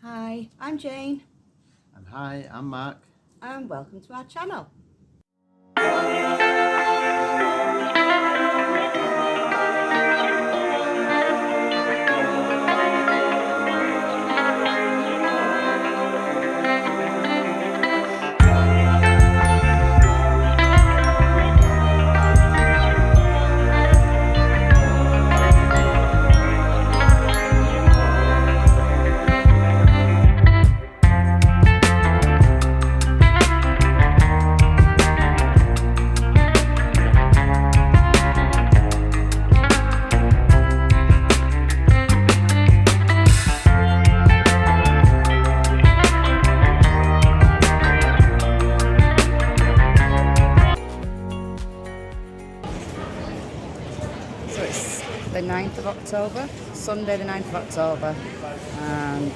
Hi, I'm Jane And hi, I'm Mark. and welcome to our channel. So it's the 9th of October, Sunday the 9th of October, and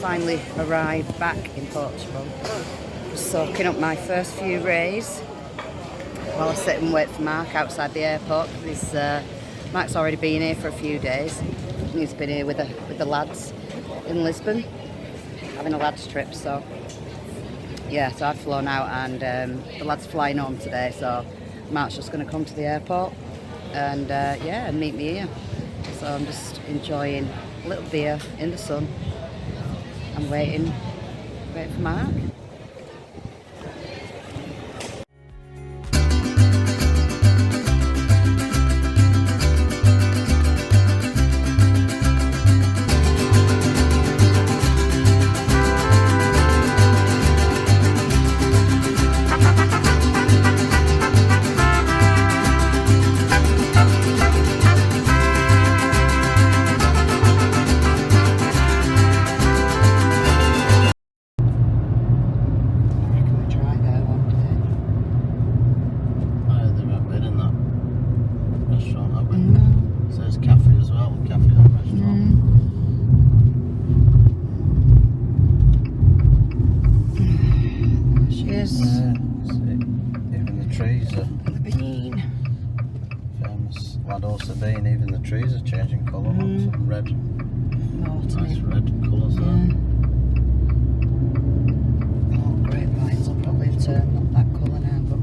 finally arrived back in Portugal. Just soaking up my first few rays while I sit and wait for Mark outside the airport. Mark's already been here for a few days. He's been here with the lads in Lisbon, having a lads trip. So yeah, so I've flown out and the lads flying home today. So Mark's just going to come to the airport and and meet me here. So I'm just enjoying a little beer in the sun and waiting for Mark. Even the trees are changing colour. Some red, nice red colours there. Oh, grapevines will probably have turned up that colour now, but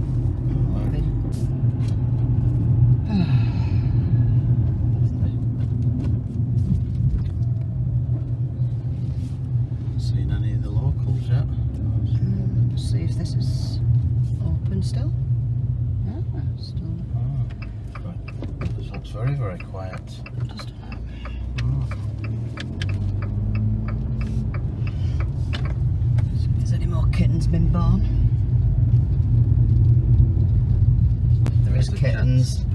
Seen any of the locals yet? Let's see if this is open still. Still. This looks very, very quiet. Just see if there's any more kittens been born. There is kittens.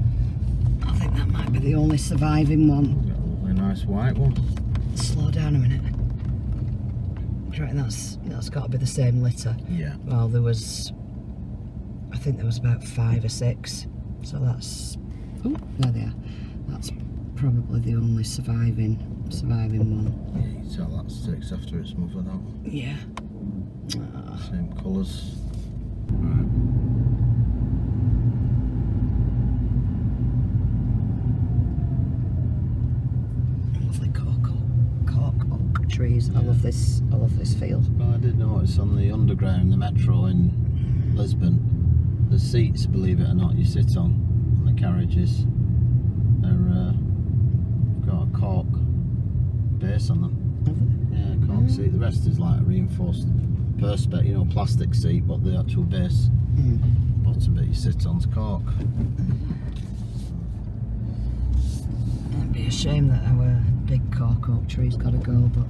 I think that might be the only surviving one. Got a lovely nice white one. Slow down a minute. Do you reckon that's got to be the same litter? Yeah. Well, I think there was about 5 or 6. So that's, oh, there they are. That's probably the only surviving one. Yeah, you can tell that sticks after its mother, that one. Yeah. Same colours. Right. Lovely cork oak trees. Yeah. I love this field. Well, I did notice on the underground, the metro in Lisbon, the seats, believe it or not, you sit on the carriages, they're got a cork base on them. Yeah, cork seat. The rest is like a reinforced perspex, plastic seat, but the actual base, bottom bit you sit on's cork. It'd be a shame that our big cork oak tree's got to go, but.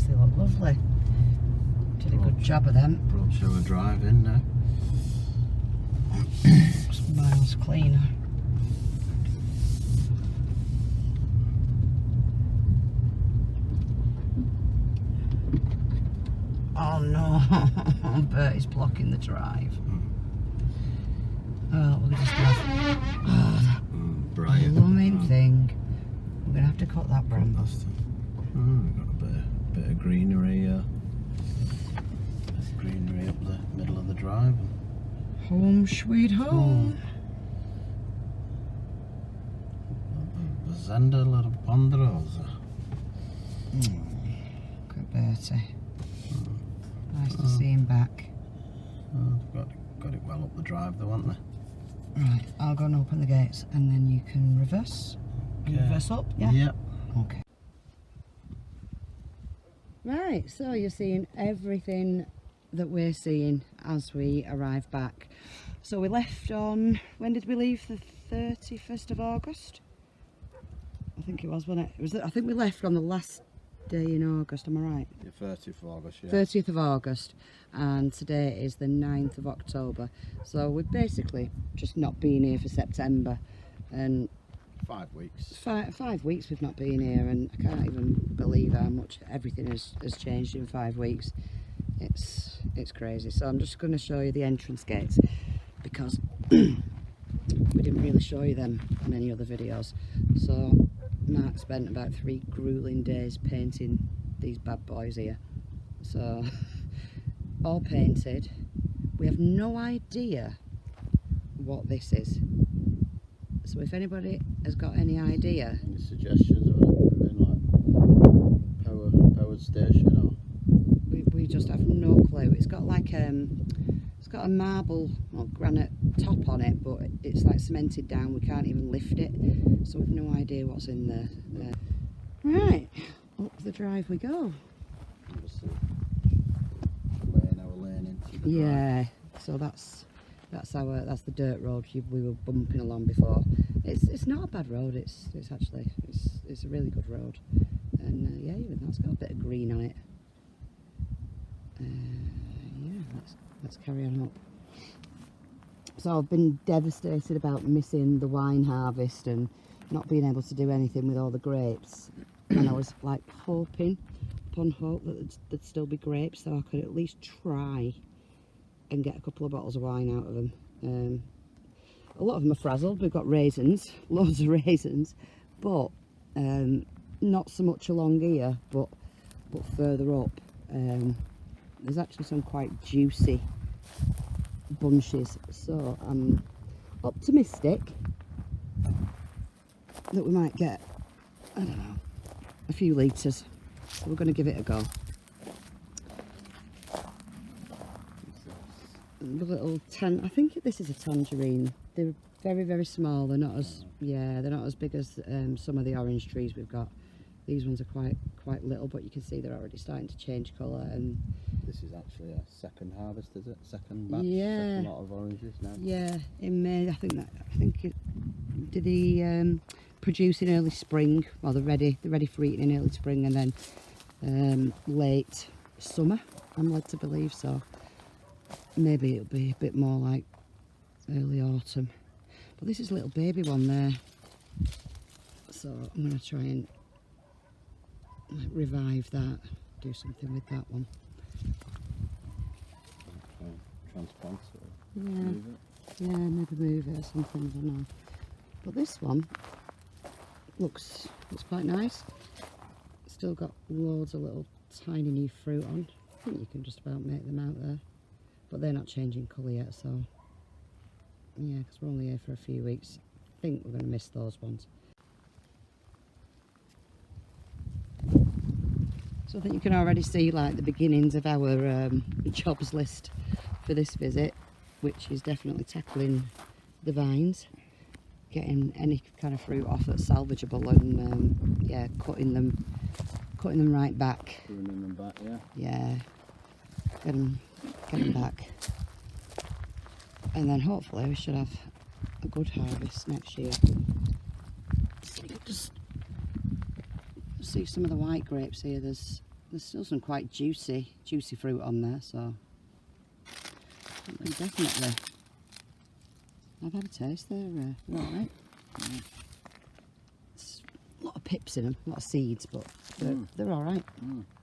they look lovely. Did a good job of them. Broad Shower Drive in now. It's miles cleaner. Oh no, Bertie's blocking the drive. Oh, we're just gonna have that blooming thing. We're gonna have to cut that one. We've got a bit of greenery. Greenery up the middle of the drive. Home sweet home. Zenda la Ponderosa. Look at Bertie. Nice to see him back. They've got it well up the drive though, haven't they? Right, I'll go and open the gates and then you can reverse. Okay. Reverse up, yeah? Yep. Okay. Right, so you're seeing everything that we're seeing as we arrive back. So we left on, when did we leave? The 31st of August? I think it was, wasn't it? I think we left on the last day in August, am I right? The 30th of August, yeah. 30th of August, and today is the 9th of October. So we've basically just not been here for September, and 5 weeks. 5 weeks we've not been here, and I can't even believe how much everything has changed in 5 weeks. It's crazy. So I'm just going to show you the entrance gates, because we didn't really show you them in any other videos. So Mark spent about 3 grueling days painting these bad boys here. So all painted. We have no idea what this is. So if anybody has got any idea, Any suggestions of it? Like powered station or? we just have no clue. It's got like it's got a marble or granite top on it, but it's like cemented down. We can't even lift it, so we've no idea what's in there. Right, up the drive we go. Obviously, laying our lane into the Yeah, so that's the dirt road we were bumping along before. It's not a bad road. It's actually it's a really good road, and yeah, even that's got a bit of green on it. Yeah, let's carry on up. So I've been devastated about missing the wine harvest and not being able to do anything with all the grapes, and I was like hoping upon hope that there'd still be grapes, so I could at least try and get a couple of bottles of wine out of them. A lot of them are frazzled. We've got raisins, loads of raisins, but not so much along here, but further up. There's actually some quite juicy bunches, so I'm optimistic that we might get, I don't know, a few litres. So we're going to give it a go. The little I think this is a tangerine. They're very, very small. They're not as they're not as big as some of the orange trees we've got. These ones are quite little, but you can see they're already starting to change colour. And this is actually a second harvest, is it? Second batch, yeah, second lot of oranges now. Yeah, in May. I think did they produce in early spring, or they're ready for eating in early spring, and then late summer. I'm led to believe so. Maybe it'll be a bit more like early autumn. But this is a little baby one there, so I'm going to try and revive that, do something with that one. Transplant it. Yeah, Move it. yeah, maybe move it or something, I don't know. But this one looks quite nice. Still got loads of little tiny new fruit on. I think you can just about make them out there. But they're not changing colour yet, so yeah, because we're only here for a few weeks. I think we're going to miss those ones. So I think you can already see like the beginnings of our jobs list for this visit, which is definitely tackling the vines, getting any kind of fruit off that's salvageable, and yeah, cutting them right back. Pruning them back, yeah. Yeah, get them back, and then hopefully we should have a good harvest next year. So you can just see some of the white grapes here. There's there's still some quite juicy fruit on there, so you can definitely I've had a taste. They're alright. A lot of pips in them, a lot of seeds, but they're alright.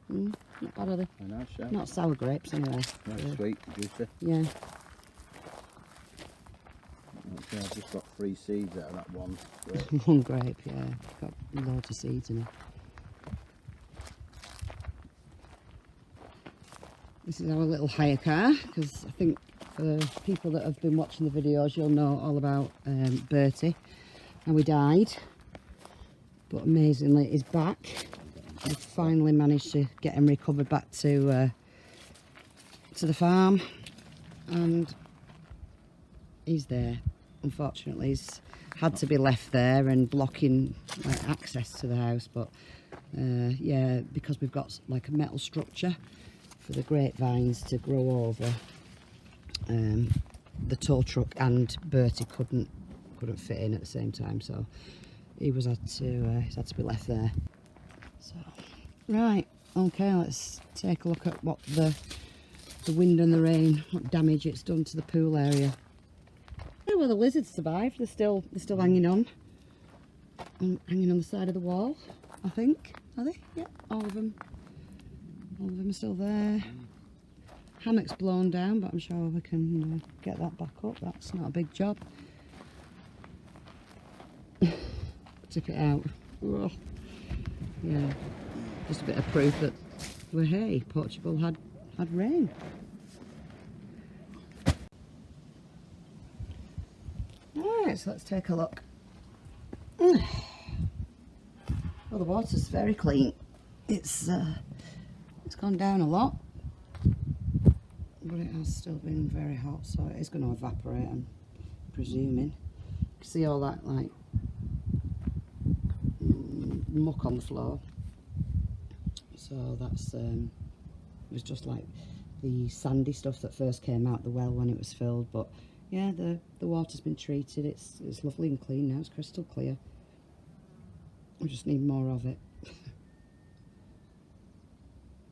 Not bad, are they? A nice shout. Not sour grapes anyway. Very sweet, juicy. Yeah. Okay, I've just got 3 seeds out of that one grape. One grape, yeah. Got loads of seeds in it. This is our little hire car, because I think for people that have been watching the videos, you'll know all about Bertie, how he died. But amazingly, he's back. We finally managed to get him recovered back to the farm, and he's there. Unfortunately, he's had to be left there and blocking like access to the house. But yeah, because we've got like a metal structure for the grapevines to grow over, the tow truck and Bertie couldn't fit in at the same time, so he's had to be left there. So right, okay, let's take a look at what the wind and the rain, what damage it's done to the pool area. Oh, well, the lizards survived. They're still hanging on, and hanging on the side of the wall, I think. Are they? Yep, all of them are still there. Hammock's blown down, but I'm sure we can get that back up. That's not a big job. Tip it out. Ugh. Yeah, just a bit of proof that hey, Portugal had rain. Alright, so let's take a look. Well, the water's very clean. It's gone down a lot, but it has still been very hot, so it is going to evaporate, I'm presuming. You can see all that like muck on the floor, so that's it was just like the sandy stuff that first came out the well when it was filled. But yeah, the water's been treated. It's lovely and clean now. It's crystal clear. We just need more of it.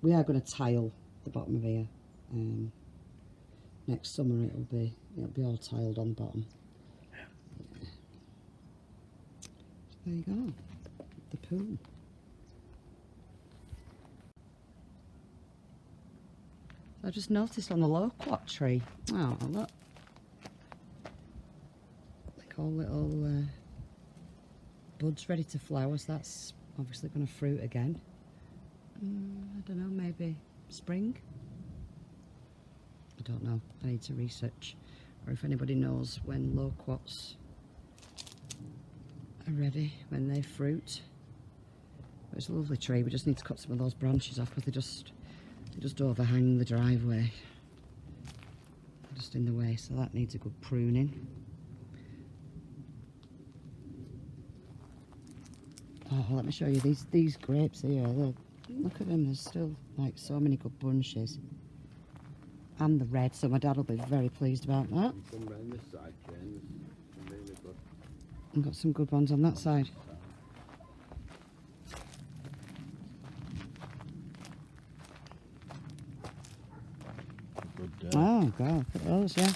We are going to tile the bottom of here. Next summer it'll be all tiled on the bottom. Yeah. So there you go, the pool. I just noticed on the loquat tree. Oh, look. Like all little buds ready to flower, so that's obviously going to fruit again. I don't know, maybe spring? I don't know. I need to research. Or if anybody knows when loquats are ready, when they fruit. But it's a lovely tree. We just need to cut some of those branches off because they just overhang the driveway. They're just in the way, so that needs a good pruning. Oh, let me show you these grapes here. Look at them, there's still like so many good bunches. And the red, so my dad will be very pleased about that. Some around this side, Jane, there's some really good. And got some good ones on that side. Good, Oh god, look at those, yeah.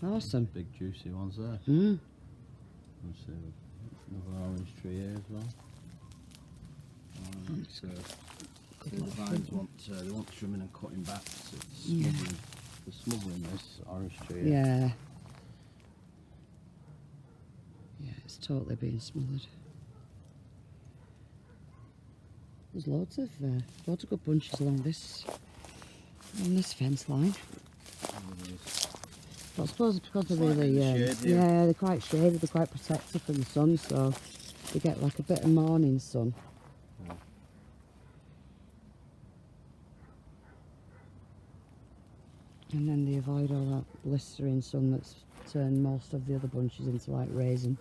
Awesome. big juicy ones there. Let's see, another orange tree here as well. The vines they want trimming and cutting back. So they're smothering this orange tree. Yeah. Yeah, it's totally being smothered. There's loads of good bunches along this fence line. But I suppose it's because they're really they're quite shaded, they're quite protected from the sun, so they get like a bit of morning sun. And then they avoid all that blistering sun that's turned most of the other bunches into like raisin.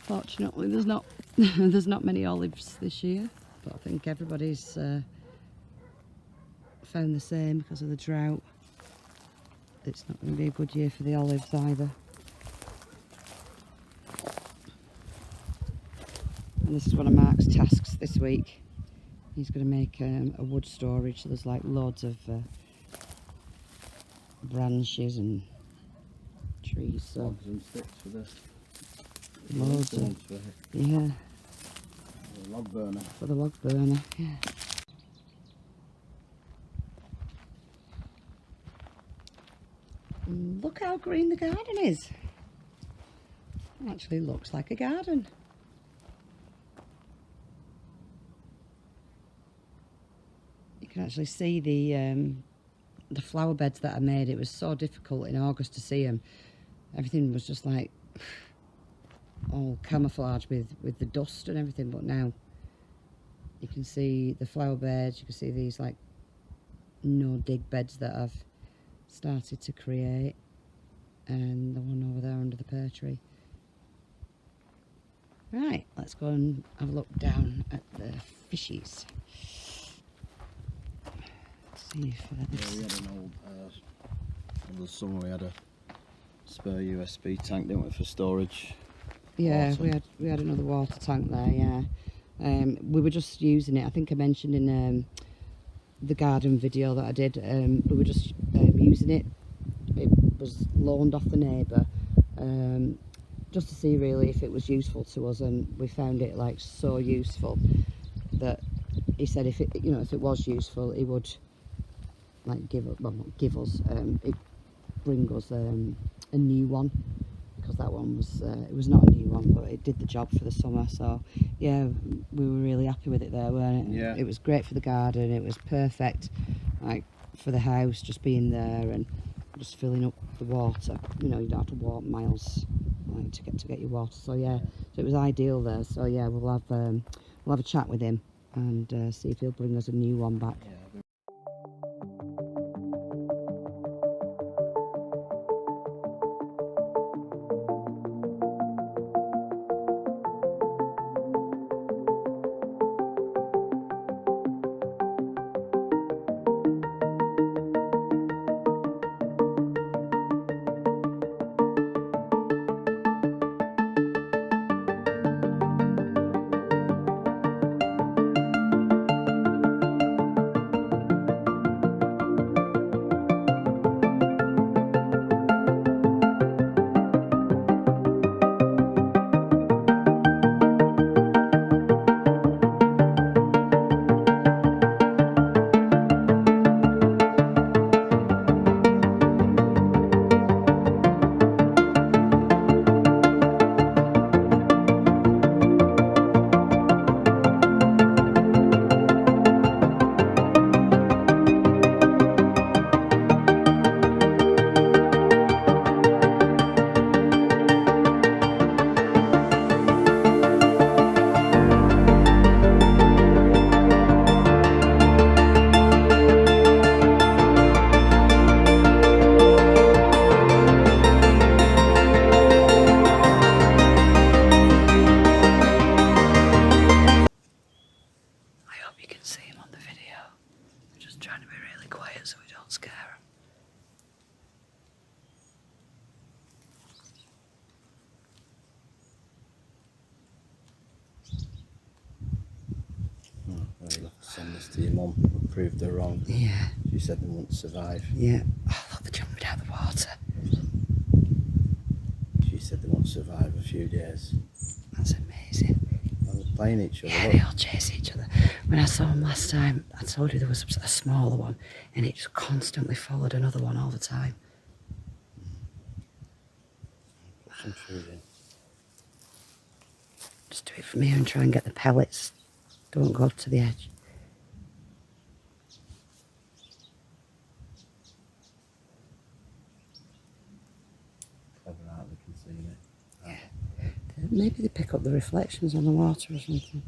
Fortunately, there's not many olives this year, but I think everybody's found the same because of the drought. It's not going to be a good year for the olives either. And this is one of Mark's tasks this week. He's going to make a wood storage, so there's like loads of branches and trees. So Logs and sticks for this. loads of, yeah, The log burner. for the log burner, yeah. And look how green the garden is. It actually looks like a garden. You can actually see the flower beds that I made. It was so difficult in August to see them. Everything was just like all camouflaged with the dust and everything, but now you can see the flower beds. You can see these like no dig beds that I've started to create, and the one over there under the pear tree. Right, let's go and have a look down at the fishies. See if Yeah, we had an old, over the summer we had a spare USB tank, didn't we, for storage? yeah, Water. we had another water tank there, yeah. We were just using it. I think I mentioned in the garden video that I did, we were just using it. It was loaned off the neighbour, just to see really if it was useful to us, and we found it like so useful that he said if it, you know, if it was useful, he would like give us, well, not give us, it bring us a new one, because that one was it was not a new one, but it did the job for the summer. So yeah, we were really happy with it there, weren't it? Yeah. It was great for the garden. It was perfect, like for the house, just being there and just filling up the water. You know, you don't have to walk miles like, to get your water. So yeah, so it was ideal there. So yeah, we'll have a chat with him and see if he'll bring us a new one back. Yeah. So we don't scare them. Well, you'll have to send this to your mum. Proved her wrong. Yeah. She said they wouldn't survive. Yeah. Oh, look, they're jumping out of the water. She said they won't survive a few days. That's amazing. They were playing each other. Yeah, Look. they all chase each other. When I saw them last time, I told you there was a smaller one, and it just constantly followed another one all the time. Put some food in. Just do it from here and try and get the pellets. Don't go to the edge. Clever out, they can see it. Yeah. Maybe they pick up the reflections on the water or something.